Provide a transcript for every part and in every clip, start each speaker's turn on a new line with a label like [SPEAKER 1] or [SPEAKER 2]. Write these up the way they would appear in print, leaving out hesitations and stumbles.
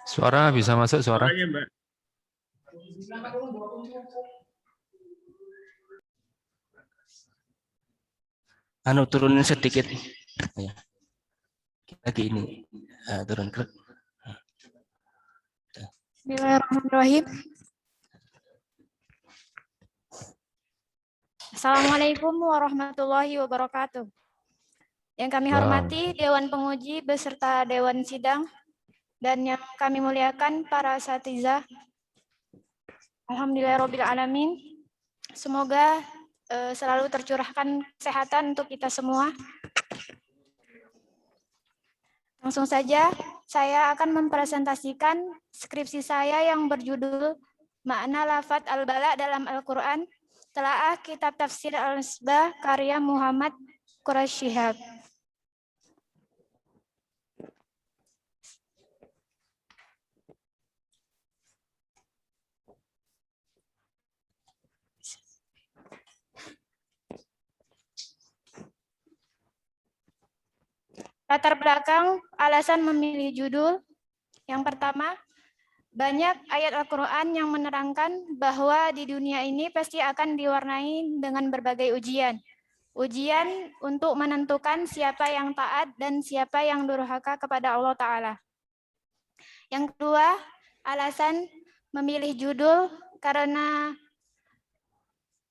[SPEAKER 1] Suara bisa masuk suara?
[SPEAKER 2] Suaranya, Mbak.
[SPEAKER 3] Turunin sedikit. Ya. Lagi ini turun ke.
[SPEAKER 4] Bismillahirrahmanirrahim. Assalamualaikum warahmatullahi wabarakatuh. Yang kami hormati Dewan Penguji beserta Dewan Sidang dan yang kami muliakan para asatidzah. Alhamdulillahirrabbilalamin. Semoga selalu tercurahkan kesehatan untuk kita semua. Langsung saja, saya akan mempresentasikan skripsi saya yang berjudul Makna Lafadz Al-Bala dalam Al-Quran, Telaah Kitab Tafsir Al-Misbah karya Muhammad Quraish Shihab. Latar belakang alasan memilih judul. Yang pertama, banyak ayat Al-Quran yang menerangkan bahwa di dunia ini pasti akan diwarnai dengan berbagai ujian. Ujian untuk menentukan siapa yang taat dan siapa yang durhaka kepada Allah Ta'ala. Yang kedua, alasan memilih judul karena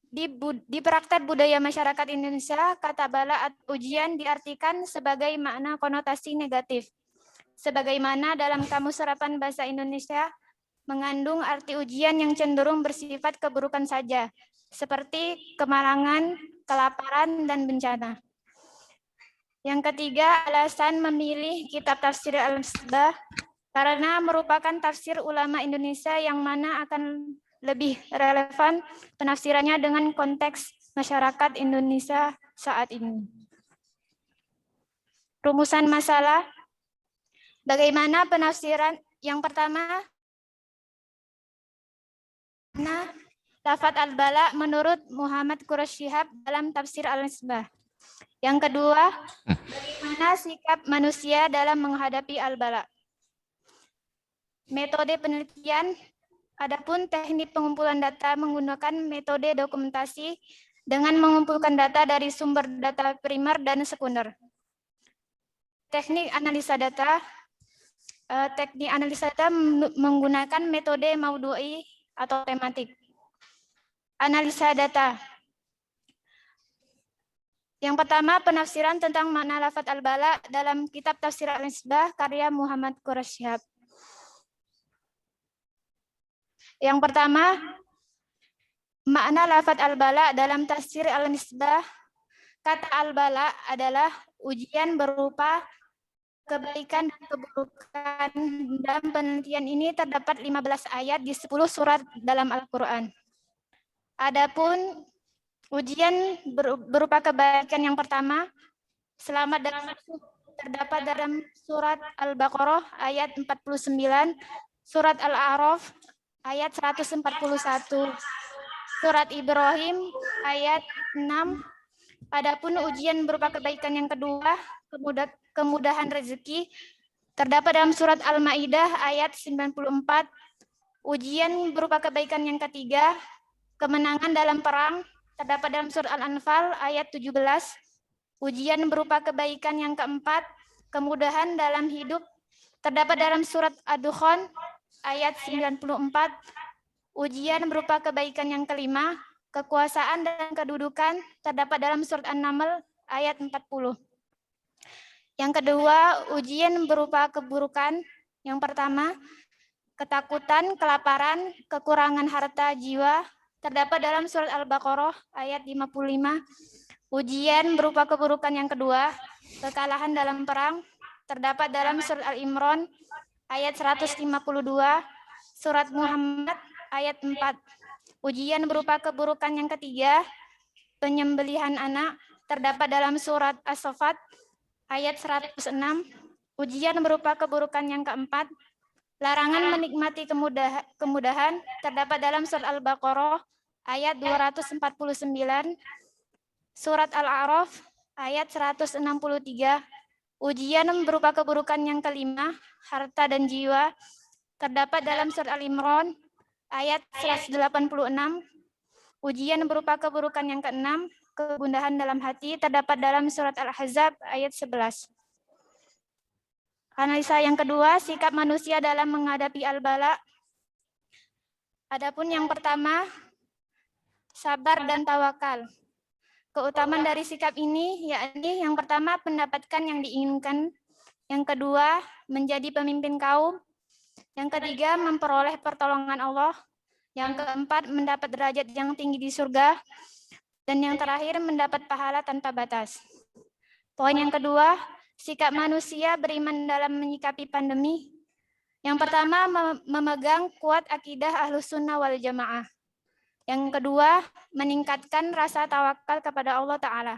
[SPEAKER 4] di praktek budaya masyarakat Indonesia, kata bala atau ujian diartikan sebagai makna konotasi negatif. Sebagaimana dalam Kamus Serapan Bahasa Indonesia mengandung arti ujian yang cenderung bersifat keburukan saja, seperti kemalangan, kelaparan, dan bencana. Yang ketiga, alasan memilih kitab tafsir Al-Misbah karena merupakan tafsir ulama Indonesia yang mana akan lebih relevan penafsirannya dengan konteks masyarakat Indonesia saat ini. Rumusan masalah, bagaimana penafsiran yang pertama, lafadz al-bala menurut Muhammad Quraish Shihab dalam tafsir Al-Misbah. Yang kedua, bagaimana sikap manusia dalam menghadapi al-bala. Metode penelitian. Adapun teknik pengumpulan data menggunakan metode dokumentasi dengan mengumpulkan data dari sumber data primer dan sekunder. Teknik analisa data. Teknik analisa data menggunakan metode maudhu'i atau tematik. Analisa data. Yang pertama, penafsiran tentang makna lafadz al-bala dalam kitab tafsir Al-Misbah karya Muhammad Quraish Shihab. Yang pertama, makna lafadz al-bala dalam tafsir Al-Misbah. Kata al-bala adalah ujian berupa kebaikan dan keburukan. Dalam penelitian ini terdapat 15 ayat di 10 surat dalam Al-Quran. Adapun ujian berupa kebaikan yang pertama, selamat dalam terdapat dalam surat Al-Baqarah ayat 49, surat Al-A'raf ayat 141, surat Ibrahim ayat 6. Adapun ujian berupa kebaikan yang kedua, kemudahan rezeki, terdapat dalam surat Al-Maidah ayat 94. Ujian berupa kebaikan yang ketiga, kemenangan dalam perang, terdapat dalam surat Al-Anfal ayat 17. Ujian berupa kebaikan yang keempat, kemudahan dalam hidup, terdapat dalam surat Ad-Dukhan ayat 94. Ujian berupa kebaikan yang kelima, kekuasaan dan kedudukan, terdapat dalam surat An-Naml ayat 40. Yang kedua, ujian berupa keburukan. Yang pertama, ketakutan, kelaparan, kekurangan harta jiwa, terdapat dalam surat Al-Baqarah ayat 55. Ujian berupa keburukan yang kedua, kekalahan dalam perang, terdapat dalam surat Al-Imran ayat 152, surat Muhammad ayat 4. Ujian berupa keburukan yang ketiga, penyembelihan anak, terdapat dalam surat As-Saffat ayat 106. Ujian berupa keburukan yang keempat, larangan menikmati kemudahan, terdapat dalam surat Al-Baqarah ayat 249, surat Al-A'raf ayat 163. Ujian berupa keburukan yang kelima, harta dan jiwa, terdapat dalam surat Al-Imran ayat 186. Ujian berupa keburukan yang keenam, kegundahan dalam hati, terdapat dalam surat Al-Ahzab ayat 11. Analisa yang kedua, sikap manusia dalam menghadapi al-bala. Adapun yang pertama, sabar dan tawakal. Keutamaan dari sikap ini yakni yang pertama mendapatkan yang diinginkan, yang kedua menjadi pemimpin kaum, yang ketiga memperoleh pertolongan Allah, yang keempat mendapat derajat yang tinggi di surga, dan yang terakhir mendapat pahala tanpa batas. Poin yang kedua, sikap manusia beriman dalam menyikapi pandemi. Yang pertama memegang kuat akidah Ahlus Sunnah wal Jamaah. Yang kedua, meningkatkan rasa tawakal kepada Allah Ta'ala.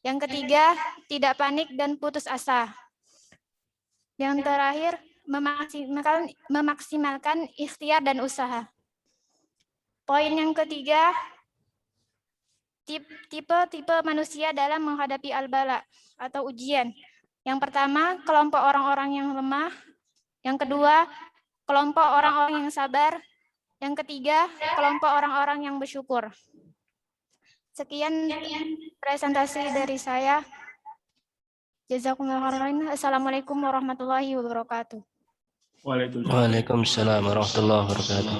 [SPEAKER 4] Yang ketiga, tidak panik dan putus asa. Yang terakhir, memaksimalkan ikhtiar dan usaha. Poin yang ketiga, tipe manusia dalam menghadapi al-bala atau ujian. Yang pertama, kelompok orang-orang yang lemah. Yang kedua, kelompok orang-orang yang sabar. Yang ketiga, kelompok orang-orang yang bersyukur. Sekian presentasi dari saya. Jazakumullah khairan. Assalamualaikum warahmatullahi wabarakatuh.
[SPEAKER 3] Waalaikumsalam warahmatullahi wabarakatuh.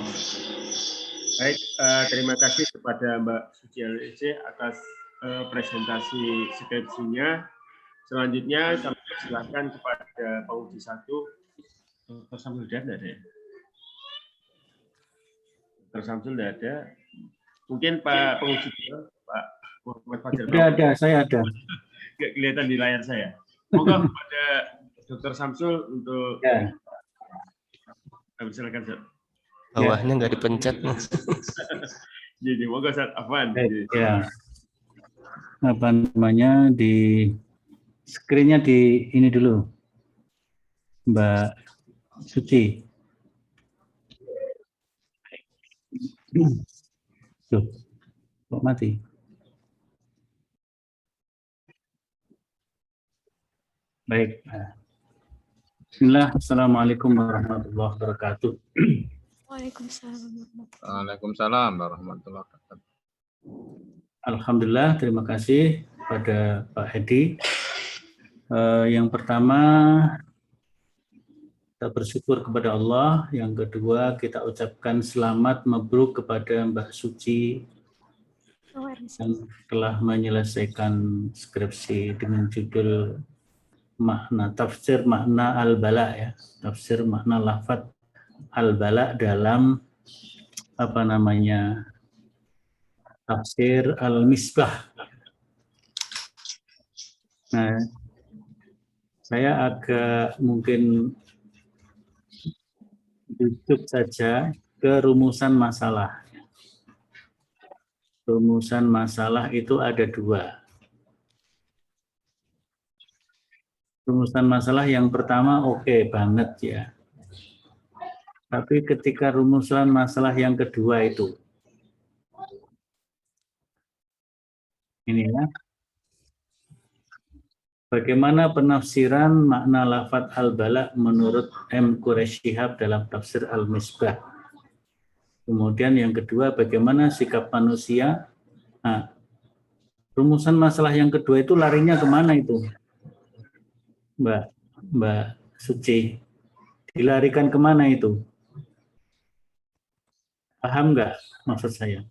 [SPEAKER 2] Baik, terima kasih kepada Mbak Suci LC atas presentasi skripsinya. Selanjutnya kami persilakan kepada penguji 1. Dr. Samsul tidak ada ya? Dr. Samsul tidak ada. Mungkin Pak penguji 2, Pak Muhammad Fajar.
[SPEAKER 5] Ada, saya ada.
[SPEAKER 2] Nggak kelihatan di layar saya. Moga kepada Dr. Samsul untuk silakan, Ustaz.
[SPEAKER 3] Bawahnya nggak dipencet.
[SPEAKER 2] Jadi, moga Ustaz Afwan.
[SPEAKER 5] Ya. Apa namanya, di screen-nya di ini dulu, Mbak Suci. Tuh, kok mati? Baik. Bismillah, Assalamualaikum warahmatullahi wabarakatuh.
[SPEAKER 1] Waalaikumsalam warahmatullahi wabarakatuh.
[SPEAKER 5] Alhamdulillah, terima kasih pada Pak Hedi. Yang pertama, kita bersyukur kepada Allah. Yang kedua, kita ucapkan selamat mabruk kepada Mbak Suci yang telah menyelesaikan skripsi dengan judul tafsir makna al-bala, ya, tafsir makna lafaz al-bala dalam tafsir al-misbah. Nah, saya agak mungkin duduk saja ke rumusan masalah. Rumusan masalah itu ada 2. Rumusan masalah yang pertama oke banget ya. Tapi ketika rumusan masalah yang kedua itu, ini ya, bagaimana penafsiran makna lafaz al-bala menurut M. Quraish Shihab dalam tafsir al-misbah. Kemudian yang kedua, bagaimana sikap manusia. Nah, rumusan masalah yang kedua itu larinya kemana itu, Mbak Suci? Dilarikan kemana itu? Paham nggak maksud saya?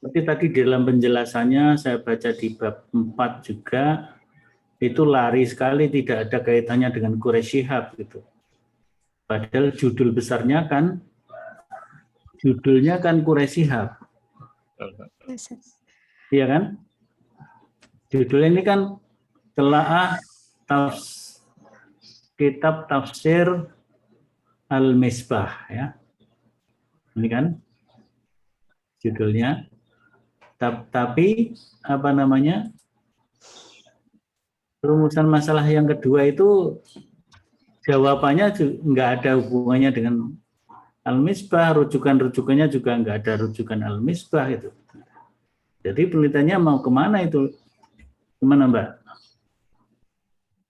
[SPEAKER 5] Tapi tadi dalam penjelasannya saya baca di bab 4 juga, itu lari sekali, tidak ada kaitannya dengan Quraish Shihab gitu. Padahal judulnya kan Quraish Shihab. Iya kan? Judul ini kan Telaah Kitab Tafsir Al-Misbah, ya. Ini kan judulnya. Tapi rumusan masalah yang kedua itu jawabannya nggak ada hubungannya dengan Al-Misbah, rujukannya juga nggak ada rujukan Al-Misbah itu. Jadi penelitiannya mau kemana itu? Kemana Mbak?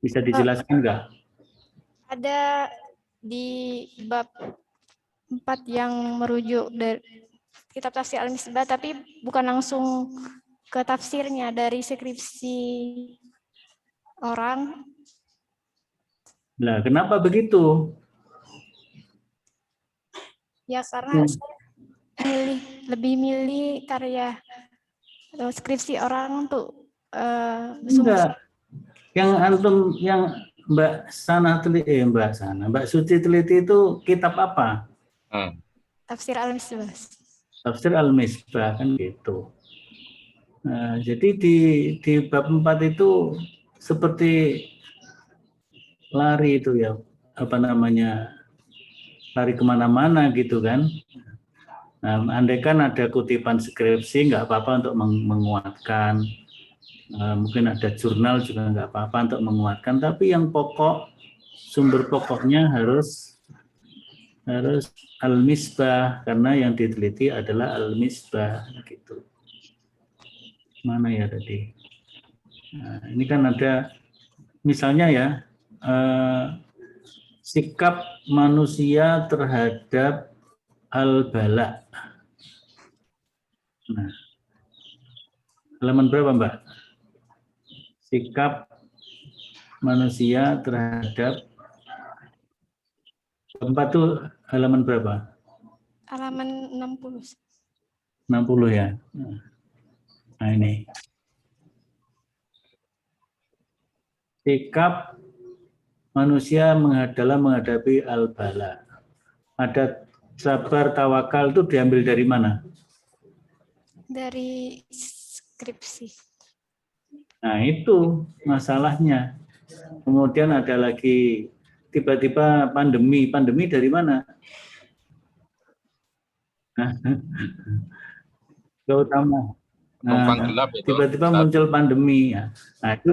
[SPEAKER 5] Bisa dijelaskan nggak?
[SPEAKER 4] Ada di bab 4 yang merujuk dari kitab tafsir Al-Misbah, tapi bukan langsung ke tafsirnya, dari skripsi orang.
[SPEAKER 5] Nah, kenapa begitu?
[SPEAKER 4] Ya karena saya lebih milih karya atau skripsi orang untuk
[SPEAKER 5] Enggak. Yang antum, yang Mbak Sana teliti, Mbak Suci teliti itu kitab apa?
[SPEAKER 4] tafsir Al-Misbah.
[SPEAKER 5] Tafsir Al-Misbah kan gitu. Nah, jadi di bab 4 itu seperti lari itu ya, apa namanya, lari kemana-mana gitu kan. Nah, andai kan ada kutipan skripsi nggak apa-apa untuk menguatkan. Mungkin ada jurnal juga nggak apa-apa untuk menguatkan, tapi yang pokok, sumber pokoknya harus Al-Misbah, karena yang diteliti adalah Al-Misbah gitu. Mana ya tadi? Nah, ini kan ada misalnya ya, sikap manusia terhadap al-bala. Nah, halaman berapa Mbak? Sikap manusia terhadap 4 itu halaman berapa?
[SPEAKER 4] Halaman 60.
[SPEAKER 5] 60 ya. Nah ini. Sikap manusia dalam menghadapi al-bala. Ada sabar, tawakal itu diambil dari mana?
[SPEAKER 4] Dari skripsi.
[SPEAKER 5] Nah itu masalahnya. Kemudian ada lagi tiba-tiba pandemi. Pandemi dari mana? Terutama. Nah, tiba-tiba muncul pandemi. Ya. Nah itu.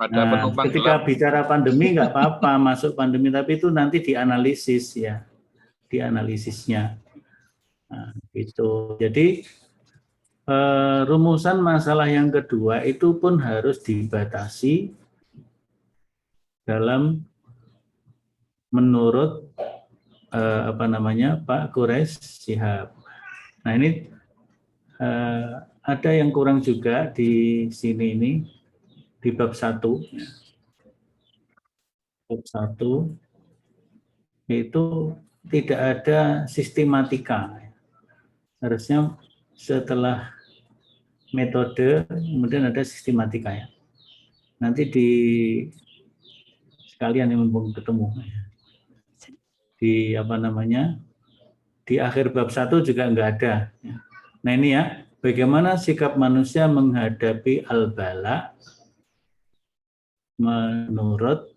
[SPEAKER 5] Nah, ketika bicara pandemi nggak apa-apa masuk pandemi, tapi itu nanti dianalisis ya, dianalisisnya. Nah, itu. Jadi rumusan masalah yang kedua itu pun harus dibatasi dalam menurut apa namanya Pak Quraisy Shihab. Nah ini ada yang kurang juga di sini ini. Di bab 1, bab 1 itu tidak ada sistematika. Harusnya setelah metode kemudian ada sistematika ya. Nanti di sekalian yang mumpung ketemu di apa namanya di akhir bab 1 juga enggak ada. Nah ini ya, bagaimana sikap manusia menghadapi al-bala menurut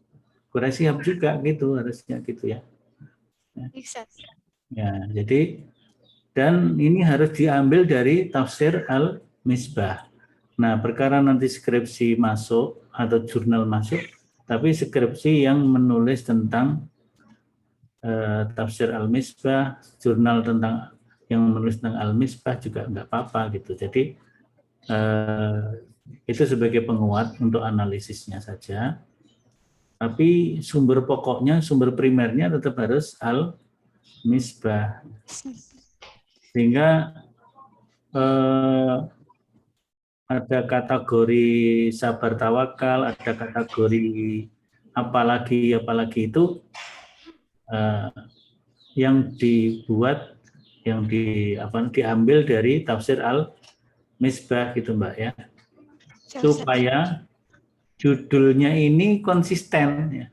[SPEAKER 5] Quraisy Shihab juga gitu, harusnya gitu ya. Ya, jadi dan ini harus diambil dari tafsir Al-Misbah. Nah, perkara nanti skripsi masuk atau jurnal masuk, tapi skripsi yang menulis tentang tafsir Al-Misbah, jurnal tentang yang menulis tentang Al-Misbah juga enggak apa-apa gitu. Jadi itu sebagai penguat untuk analisisnya saja. Tapi sumber pokoknya, sumber primernya tetap harus Al-Misbah. Sehingga ada kategori sabar tawakal, ada kategori apalagi itu yang dibuat, yang diambil dari tafsir Al-Misbah gitu Mbak ya. Supaya judulnya ini konsisten ya.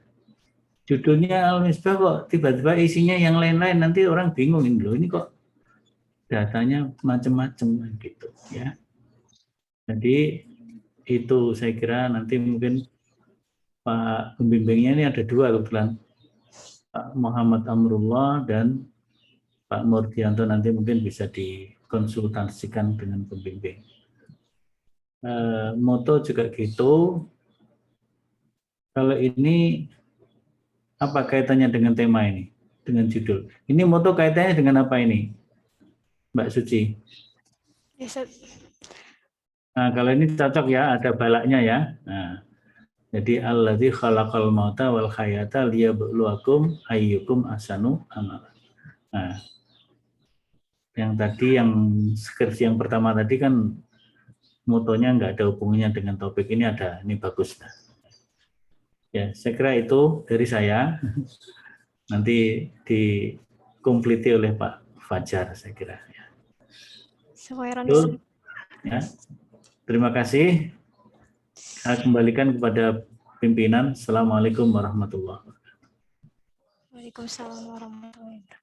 [SPEAKER 5] Judulnya Al-Misbah kok tiba-tiba isinya yang lain-lain, nanti orang bingung ini kok datanya macam-macam gitu ya. Jadi itu saya kira nanti mungkin Pak pembimbingnya ini ada 2 kebetulan, Pak Muhammad Amrullah dan Pak Murdianto, nanti mungkin bisa dikonsultasikan dengan pembimbing. Moto juga gitu. Kalau ini apa kaitannya dengan tema ini, dengan judul? Ini moto kaitannya dengan apa ini, Mbak Suci? Nah, kalau ini cocok ya, ada balaknya ya. Nah, jadi alladzi khalaqal mauta wal hayata liyabluwakum ayyukum ahsanu amala. Nah, yang tadi yang skripsi yang pertama tadi kan motonya nggak ada hubungannya dengan topik ini, ada, ini bagus. Ya, saya kira itu dari saya. Nanti dikompliti oleh Pak Fajar, saya kira. Betul? Ya. Terima kasih. Saya kembalikan kepada pimpinan. Assalamualaikum warahmatullahi wabarakatuh.
[SPEAKER 4] Waalaikumsalam warahmatullahi wabarakatuh.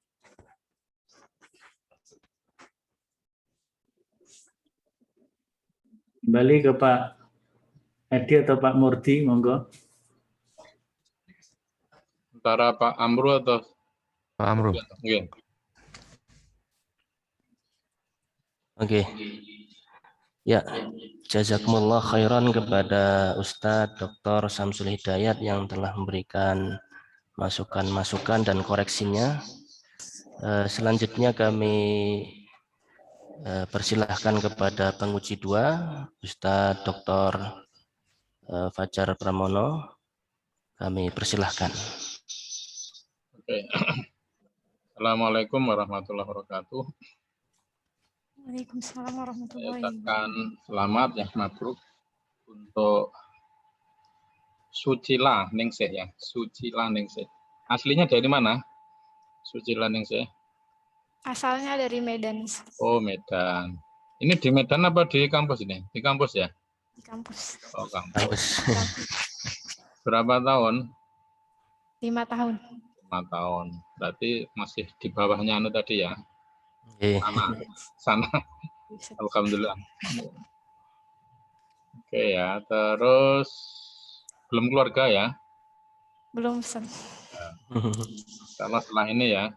[SPEAKER 5] Kembali ke Pak Edi atau Pak Murdi, monggo.
[SPEAKER 1] Antara Pak Amru atau
[SPEAKER 3] Pak Amru.
[SPEAKER 1] Iya.
[SPEAKER 3] Oke. Ya, jazakumullah khairan kepada Ustadz Dr. Samsul Hidayat yang telah memberikan masukan-masukan dan koreksinya. Selanjutnya kami persilahkan kepada penguji 2, Ustadz Dr. Fajar Pramono. Kami persilahkan.
[SPEAKER 1] Oke. Assalamualaikum warahmatullahi wabarakatuh.
[SPEAKER 4] Waalaikumsalam warahmatullahi
[SPEAKER 1] Saya ucapkan
[SPEAKER 4] wabarakatuh.
[SPEAKER 1] selamat ya mabruk untuk Sucila Ningsih ya. Sucila Ningsih. Aslinya dari mana? Sucila Ningsih.
[SPEAKER 4] Asalnya dari Medan,
[SPEAKER 1] Oh, Medan. Ini di Medan apa di kampus ini? Di kampus ya?
[SPEAKER 4] di kampus.
[SPEAKER 1] Oh, kampus.
[SPEAKER 3] Bagus.
[SPEAKER 1] Berapa tahun?
[SPEAKER 4] 5 tahun.
[SPEAKER 1] 5 tahun. Berarti masih di bawahnya anu tadi ya?
[SPEAKER 3] Oke.
[SPEAKER 1] Sana. Alhamdulillah. Oke ya, terus belum keluarga ya?
[SPEAKER 4] Belum, Ustaz.
[SPEAKER 1] Kalau setelah ini ya,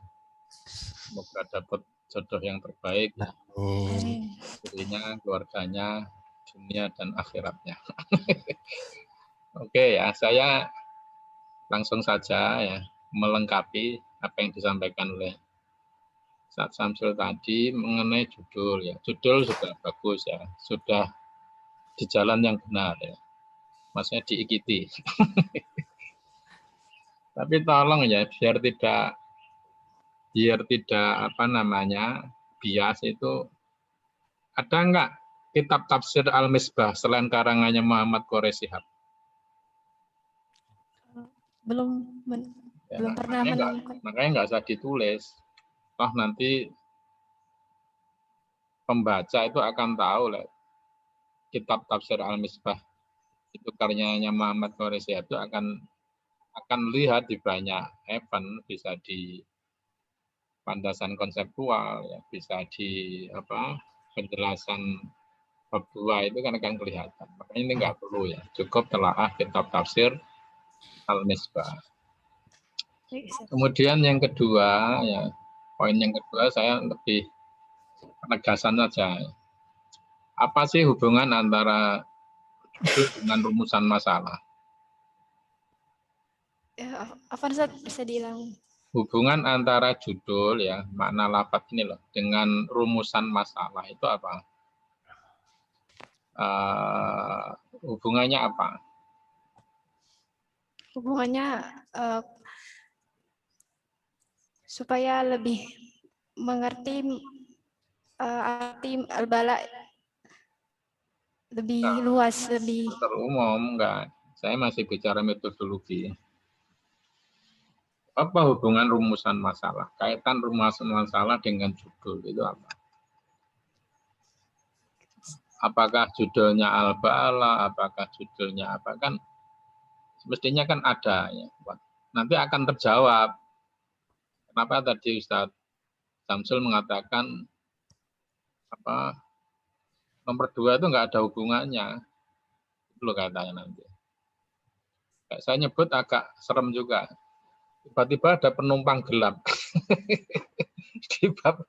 [SPEAKER 1] semoga dapat jodoh yang terbaik,
[SPEAKER 4] Amin.
[SPEAKER 1] dirinya, keluarganya, dunia dan akhiratnya. Oke ya, saya langsung saja ya melengkapi apa yang disampaikan oleh Ustaz Samsul tadi mengenai judul ya. Judul sudah bagus ya, sudah di jalan yang benar ya. Maksudnya diikuti. Tapi tolong ya biar tidak apa namanya bias itu, ada enggak kitab tafsir Al-Misbah selain karangannya Muhammad Qore Shihab?
[SPEAKER 4] Belum
[SPEAKER 1] Ya,
[SPEAKER 4] belum pernah menemukan.
[SPEAKER 1] makanya enggak usah ditulis. Toh nanti pembaca itu akan tahu lah kitab tafsir Al-Misbah itu karyanya Muhammad Qore Shihab itu akan lihat di banyak event, bisa di pandasan konseptual ya, bisa di penjelasan bab 2 itu kan akan kelihatan. Makanya ini enggak perlu ya, cukup telaah kitab tafsir Al-Misbah. Kemudian yang kedua ya, poin yang kedua saya lebih penegasan saja. Apa sih hubungan antara judul dengan rumusan masalah?
[SPEAKER 4] Ya, apa Ustaz bisa diulang?
[SPEAKER 1] Hubungan antara judul ya, makna lafaz ini loh, dengan rumusan masalah itu apa? Hubungannya apa?
[SPEAKER 4] Hubungannya supaya lebih mengerti arti al-bala lebih luas, lebih
[SPEAKER 1] terumum enggak. Saya masih bicara metodologi. Apa hubungan rumusan masalah? Kaitan rumusan masalah dengan judul itu apa? Apakah judulnya al-bala, apakah judulnya apa, kan semestinya kan ada ya. Nanti akan terjawab. Kenapa tadi Ustadz Samsul mengatakan nomor 2 itu enggak ada hubungannya. Itu loh katanya nanti. Kayak saya nyebut agak serem juga. Tiba-tiba ada penumpang gelap. Di bab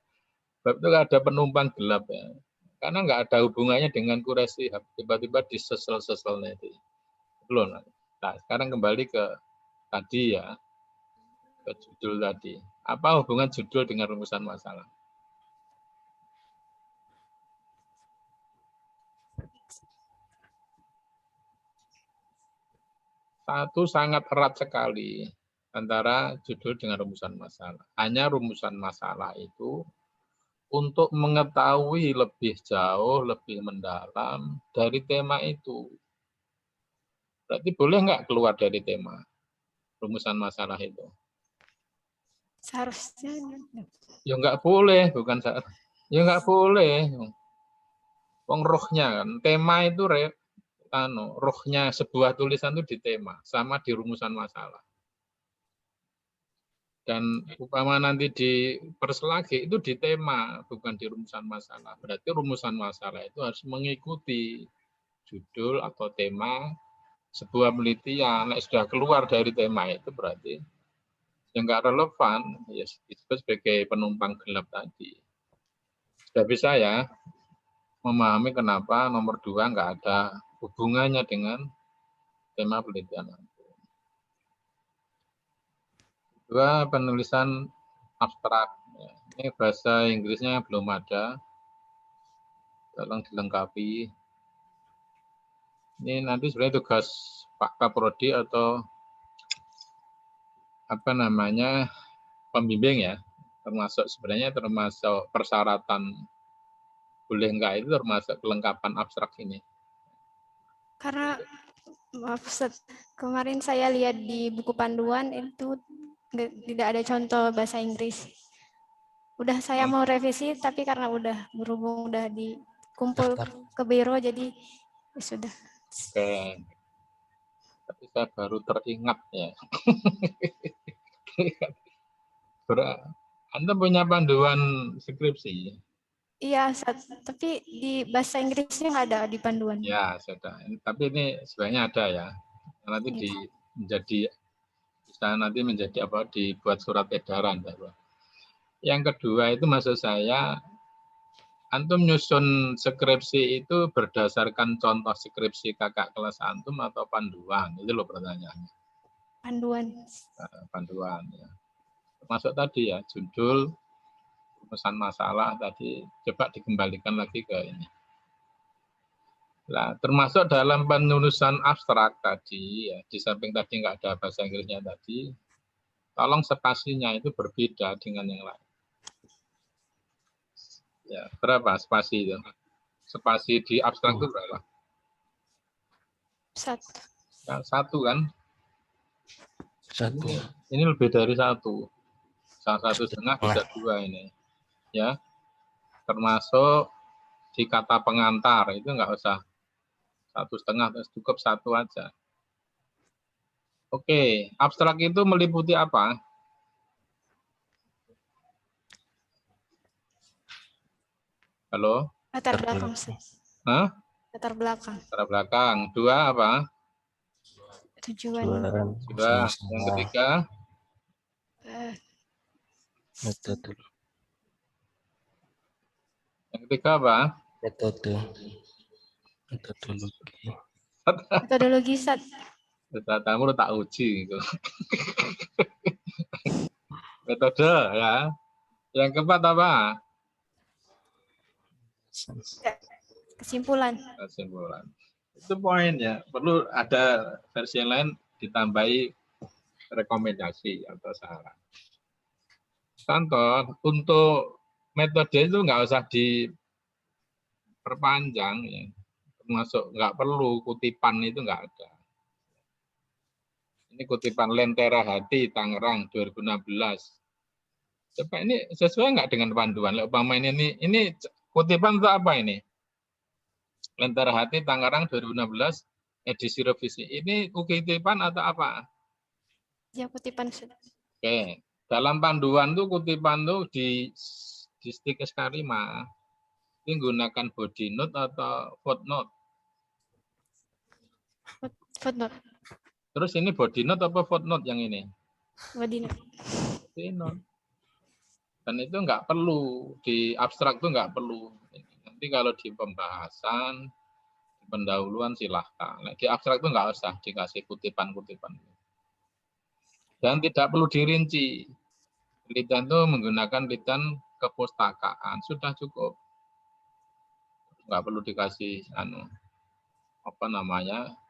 [SPEAKER 1] itu ada penumpang gelap ya. Karena nggak ada hubungannya dengan Qore Shihab. Tiba-tiba disesel-sesel nanti. Belum. Nah, sekarang kembali ke tadi ya, ke judul tadi. Apa hubungan judul dengan rumusan masalah? Satu, sangat erat sekali antara judul dengan rumusan masalah. Hanya rumusan masalah itu untuk mengetahui lebih jauh, lebih mendalam dari tema itu. Berarti boleh nggak keluar dari tema rumusan masalah itu?
[SPEAKER 4] Seharusnya
[SPEAKER 1] Ya nggak boleh, bukan saat. Ya nggak boleh. Wong rohnya kan, tema itu rohnya sebuah tulisan itu di tema, sama di rumusan masalah. Dan upama nanti di perselagi itu di tema, bukan di rumusan masalah. Berarti rumusan masalah itu harus mengikuti judul atau tema sebuah penelitian. Nah, sudah keluar dari tema itu berarti yang nggak relevan, ya disebut sebagai penumpang gelap tadi. Sudah bisa ya memahami kenapa nomor 2 nggak ada hubungannya dengan tema penelitian. 2, penulisan abstrak. Ini bahasa Inggrisnya belum ada, tolong dilengkapi. Ini nanti sebenarnya tugas Pak Kaprodi atau apa namanya pembimbing ya, sebenarnya termasuk persyaratan boleh enggak itu termasuk kelengkapan abstrak ini.
[SPEAKER 4] karena maaf Ustaz, kemarin saya lihat di buku panduan itu tidak ada contoh bahasa Inggris. Udah saya mau revisi tapi karena udah berhubung udah dikumpul ke biro jadi ya sudah.
[SPEAKER 1] Oke. Tapi saya baru teringat ya. Anda punya panduan skripsi?
[SPEAKER 4] Iya, tapi di bahasa Inggrisnya nggak ada di panduan.
[SPEAKER 1] Ya, sudah. Tapi ini sebenarnya ada ya. Nanti bisa nanti menjadi apa? Dibuat surat edaran. Yang kedua itu maksud saya, antum nyusun skripsi itu berdasarkan contoh skripsi kakak kelas antum atau panduan? Itu loh pertanyaannya.
[SPEAKER 4] Panduan.
[SPEAKER 1] Panduan ya. Termasuk tadi ya, judul, rumusan masalah tadi, coba dikembalikan lagi ke ini. Nah, termasuk dalam penulisan abstrak tadi, ya, di samping tadi nggak ada bahasa Inggrisnya tadi, tolong spasinya itu berbeda dengan yang lain. Ya, berapa spasi itu? Spasi di abstrak itu berapa?
[SPEAKER 4] 1.
[SPEAKER 1] Ya, 1 kan?
[SPEAKER 3] 1.
[SPEAKER 1] Ini lebih dari 1. 1,5 bisa 2 ini. Ya, termasuk di kata pengantar itu nggak usah 1,5, cukup 1 aja. Oke, abstrak itu meliputi apa? Halo?
[SPEAKER 4] Latar belakang.
[SPEAKER 1] Hah?
[SPEAKER 4] Latar belakang.
[SPEAKER 1] Latar belakang. 2 apa?
[SPEAKER 4] Tujuan.
[SPEAKER 1] Yang ketiga?
[SPEAKER 3] Metode.
[SPEAKER 1] Yang ketiga apa?
[SPEAKER 3] Metodologi.
[SPEAKER 4] Metodologi Ustaz.
[SPEAKER 1] Kamu tak uji gitu. Metode ya. Yang keempat apa?
[SPEAKER 4] Kesimpulan.
[SPEAKER 1] Kesimpulan. Itu poin ya. Perlu ada versi yang lain ditambahi rekomendasi atau saran. Contoh, untuk metode itu nggak usah diperpanjang ya. Termasuk nggak perlu kutipan itu nggak ada. Ini kutipan Lentera Hati Tangerang 2016. Coba ini sesuai nggak dengan panduan? Umpama ini kutipan untuk apa ini? Lentera Hati Tangerang 2016 edisi revisi. Ini kutipan atau apa?
[SPEAKER 4] Ya, kutipan.
[SPEAKER 1] Oke. Dalam panduan tuh kutipan tuh di stik SK5. Ini gunakan body note atau footnote?
[SPEAKER 4] Footnote.
[SPEAKER 1] Terus ini body note apa footnote yang ini?
[SPEAKER 4] Body note.
[SPEAKER 1] Footnote. Dan itu nggak perlu, di abstrak tuh nggak perlu. Nanti kalau di pembahasan, di pendahuluan silahkan. Nah, di abstrak tuh nggak usah dikasih kutipan-kutipan. Dan tidak perlu dirinci. Penelitian itu menggunakan penelitian kepustakaan. Sudah cukup. Nggak perlu dikasih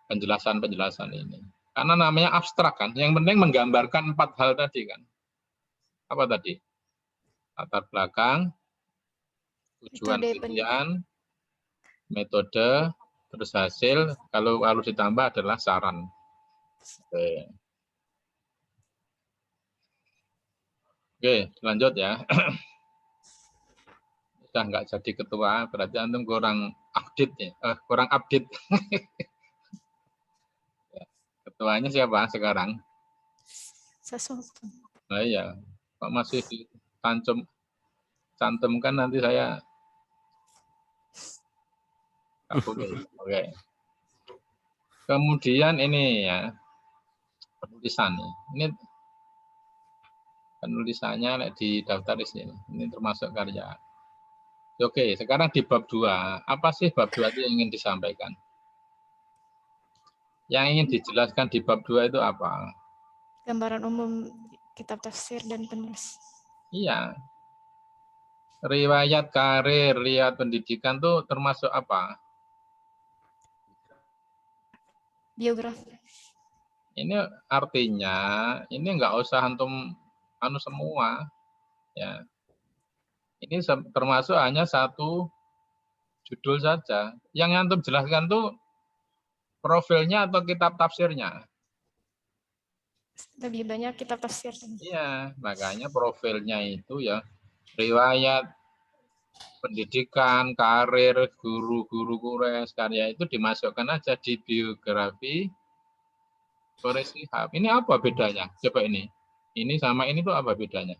[SPEAKER 1] penjelasan-penjelasan ini. Karena namanya abstrak kan. Yang penting menggambarkan 4 hal tadi kan. Apa tadi? Latar belakang, tujuan penelitian, metode, terus hasil, kalau harus ditambah adalah saran. Oke, lanjut ya. Sudah nggak jadi ketua, berarti antum kurang update ya, kurang update. Ketuanya siapa sekarang?
[SPEAKER 4] Sesuatu.
[SPEAKER 1] Nah iya, kok masih cantumkan nanti saya nggak boleh. Oke. Kemudian ini ya, penulisan. Ini penulisannya di daftar di sini. Ini termasuk karya. Oke, sekarang di bab 2. Apa sih bab 2 itu yang ingin disampaikan? Yang ingin dijelaskan di bab 2 itu apa?
[SPEAKER 4] Gambaran umum kitab tafsir dan penulis.
[SPEAKER 1] Iya. Riwayat karir, riwayat pendidikan itu termasuk apa?
[SPEAKER 4] Biografi.
[SPEAKER 1] Ini artinya ini enggak usah antum anu semua ya. Ini termasuk hanya satu judul saja. Yang antum jelaskan tuh profilnya atau kitab tafsirnya.
[SPEAKER 4] Lebih banyak kitab tafsir.
[SPEAKER 1] Iya, makanya profilnya itu ya riwayat pendidikan, karir, guru-guru Quraisy, karya itu dimasukkan aja di biografi Quraisy Shihab. Ini apa bedanya? Coba ini. Ini sama ini tuh apa bedanya?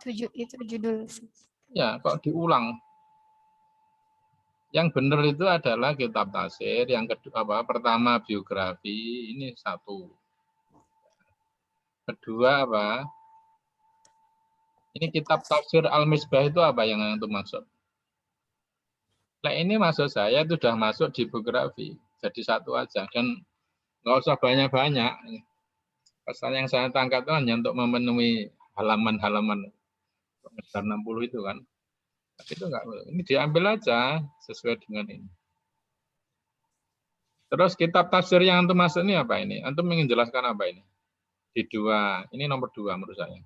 [SPEAKER 4] Itu judul.
[SPEAKER 1] Ya, kok diulang? Yang benar itu adalah kitab tafsir, yang kedua apa? Pertama biografi, ini satu. Kedua apa? Ini kitab tafsir Al-Misbah itu apa yang untuk masuk? Nah ini maksud saya itu sudah masuk di biografi, jadi satu aja dan nggak usah banyak-banyak. Pesan yang saya tangkap itu hanya untuk memenuhi halaman-halaman 60 itu kan. Itu enggak, ini diambil aja sesuai dengan ini. Terus kitab tafsir yang antum masuk ini apa ini? Antum ingin jelaskan apa ini? Di 2, ini nomor 2 menurut saya.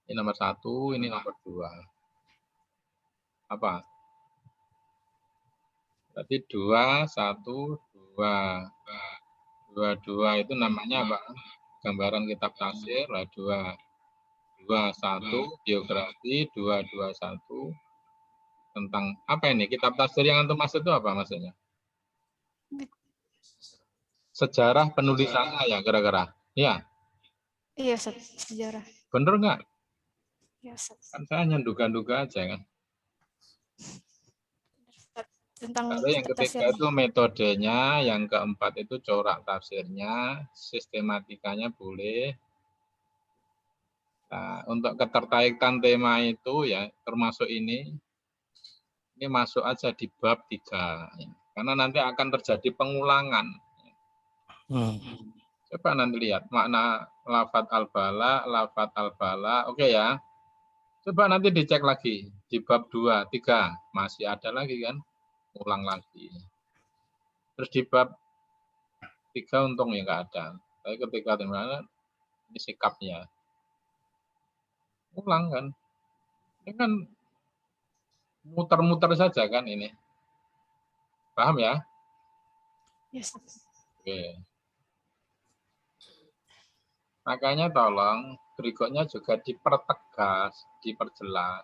[SPEAKER 1] Ini nomor 1, ini nomor 2. Apa? Berarti 2, 1, 2. 2 itu namanya apa? Gambaran kitab tafsir, 2. 21 biografi, 221 tentang apa ini? Kitab tafsir yang antum maksud itu apa maksudnya? Sejarah penulisannya ya kira-kira. Ya.
[SPEAKER 4] Iya, sejarah.
[SPEAKER 1] Bener nggak?
[SPEAKER 4] Ya,
[SPEAKER 1] kan saya hanya duga-duga aja kan.
[SPEAKER 4] Tentang
[SPEAKER 1] Lalu yang ketiga itu metodenya, yang keempat itu corak tafsirnya, sistematikanya boleh. Nah, untuk ketertarikan tema itu ya termasuk ini masuk aja di bab 3 karena nanti akan terjadi pengulangan. Coba nanti lihat makna lafat al-bala, oke ya. Coba nanti dicek lagi di bab 2, 3 masih ada lagi kan, ulang lagi. Terus di bab 3 untung ya nggak ada. Tapi ketika ini sikapnya. Ulang kan. Ini kan muter-muter saja kan ini. Paham ya?
[SPEAKER 4] Yes.
[SPEAKER 1] Oke. Makanya tolong berikutnya juga dipertegas, diperjelas.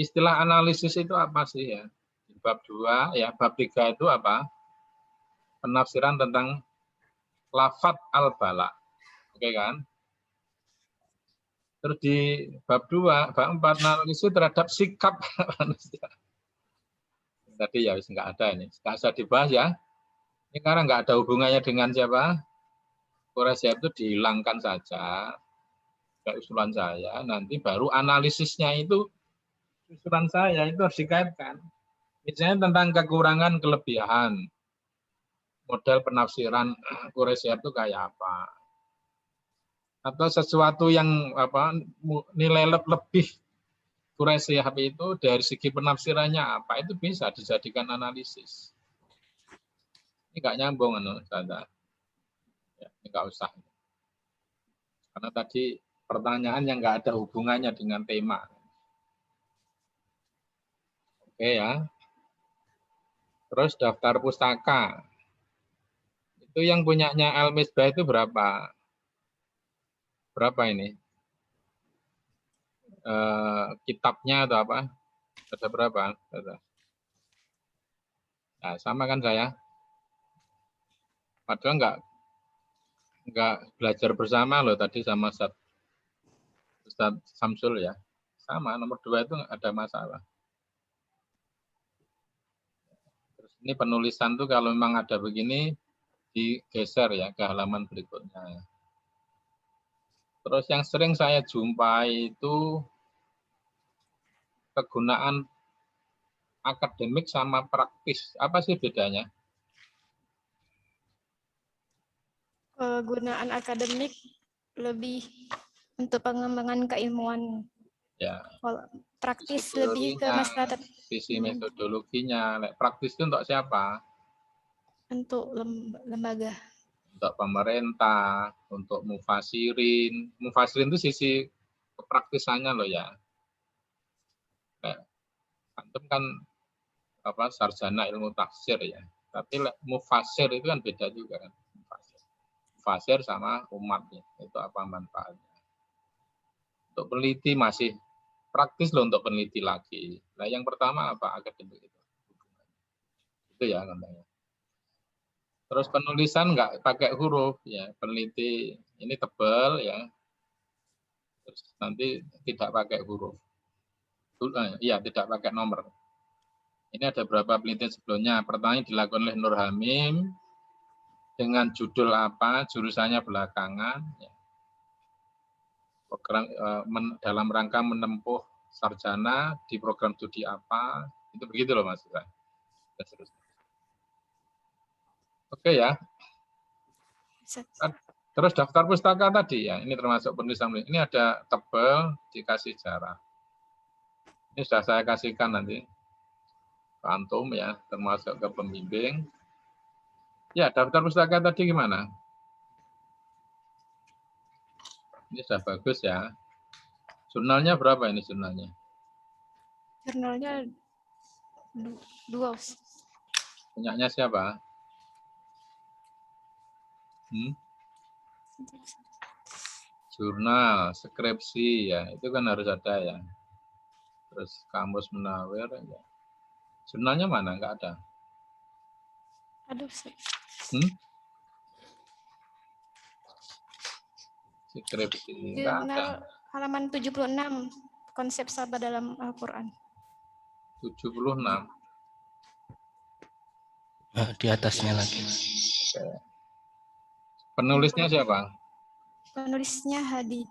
[SPEAKER 1] Istilah analisis itu apa sih ya? Di bab 2 ya, bab 3 itu apa? Penafsiran tentang lafat al-bala. Oke kan? Terus di bab 2, bab 4 analisis terhadap sikap manusia. Tadi ya nggak ada ini, nggak usah dibahas ya. Ini karena nggak ada hubungannya dengan siapa. Quraisy itu dihilangkan saja. Kayak usulan saya, nanti baru analisisnya itu usulan saya itu harus dikaitkan. Misalnya tentang kekurangan kelebihan. Model penafsiran Quraisy itu kayak apa? Atau sesuatu yang apa nilai lebih Quraisy itu dari segi penafsirannya apa, itu bisa dijadikan analisis. Ini nggak nyambung, Ustazah. Ya, ini nggak usah. Karena tadi pertanyaan yang nggak ada hubungannya dengan tema. Oke ya. Terus daftar pustaka. Itu yang punyanya Al-Misbah itu berapa? Berapa ini? Kitabnya atau apa? Ada berapa? Nah, sama kan saya? Padahal nggak belajar bersama loh tadi sama Ustaz Samsul ya. Sama, nomor 2 itu nggak ada masalah. Terus ini penulisan tuh kalau memang ada begini, digeser ya ke halaman berikutnya. Terus yang sering saya jumpai itu kegunaan akademik sama praktis. Apa sih bedanya?
[SPEAKER 4] Kegunaan akademik lebih untuk pengembangan keilmuan.
[SPEAKER 1] Ya.
[SPEAKER 4] Kalau praktis lebih ke masalah
[SPEAKER 1] sisi metodologinya. Praktis itu untuk siapa?
[SPEAKER 4] Untuk lembaga.
[SPEAKER 1] Untuk pemerintah, untuk mufasirin. Mufasirin itu sisi kepraktisannya loh ya. Antum kan sarjana ilmu tafsir ya. Tapi mufasir itu kan beda juga kan. Mufasir sama umatnya. Itu apa manfaatnya. Untuk peneliti masih praktis loh untuk peneliti lagi. Nah yang pertama apa? Akademik itu. Itu ya katanya. Terus penulisan nggak pakai huruf ya, peneliti ini tebal ya. Terus nanti tidak pakai huruf. Iya, tidak pakai nomor. Ini ada beberapa penelitian sebelumnya. Pertama dilakukan oleh Nur Hamim dengan judul apa, jurusannya belakangan. Ya. Program dalam rangka menempuh sarjana di program studi apa, itu begitu loh Mas. Oke ya. Terus daftar pustaka tadi ya, ini termasuk penulisan. Ini ada tebal, dikasih jarak. Ini sudah saya kasihkan nanti ke antum ya, termasuk ke pembimbing. Ya, daftar pustaka tadi gimana? Ini sudah bagus ya. Jurnalnya berapa ini jurnalnya?
[SPEAKER 4] Jurnalnya 2.
[SPEAKER 1] Punyanya siapa? Jurnal, skripsi ya, itu kan harus ada ya. Terus kamus Munawir ya. Jurnalnya mana? Enggak ada.
[SPEAKER 4] Aduh.
[SPEAKER 1] Skripsi
[SPEAKER 4] jurnal halaman 76 konsep sabar dalam Al-Qur'an.
[SPEAKER 1] 76.
[SPEAKER 3] Di atasnya lagi.
[SPEAKER 1] Oke. Penulisnya siapa?
[SPEAKER 4] Penulisnya Hadi.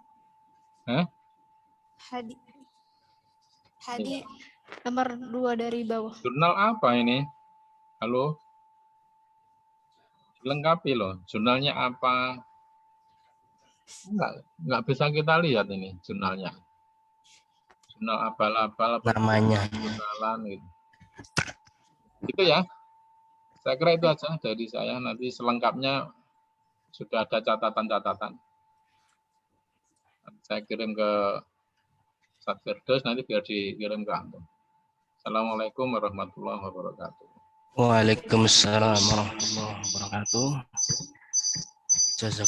[SPEAKER 4] Hadi nomor 2 dari bawah.
[SPEAKER 1] Jurnal apa ini? Halo? Lengkapi loh. Jurnalnya apa? Enggak bisa kita lihat ini jurnalnya. Jurnal abal-abal.
[SPEAKER 3] Namanya.
[SPEAKER 1] Gitu. Itu ya. Saya kira itu aja dari saya. Nanti selengkapnya sudah ada catatan-catatan. Saya kirim ke Ustaz Firdaus, nanti biar dikirim ke antum. Assalamualaikum warahmatullahi wabarakatuh.
[SPEAKER 3] Waalaikumsalam warahmatullahi wabarakatuh.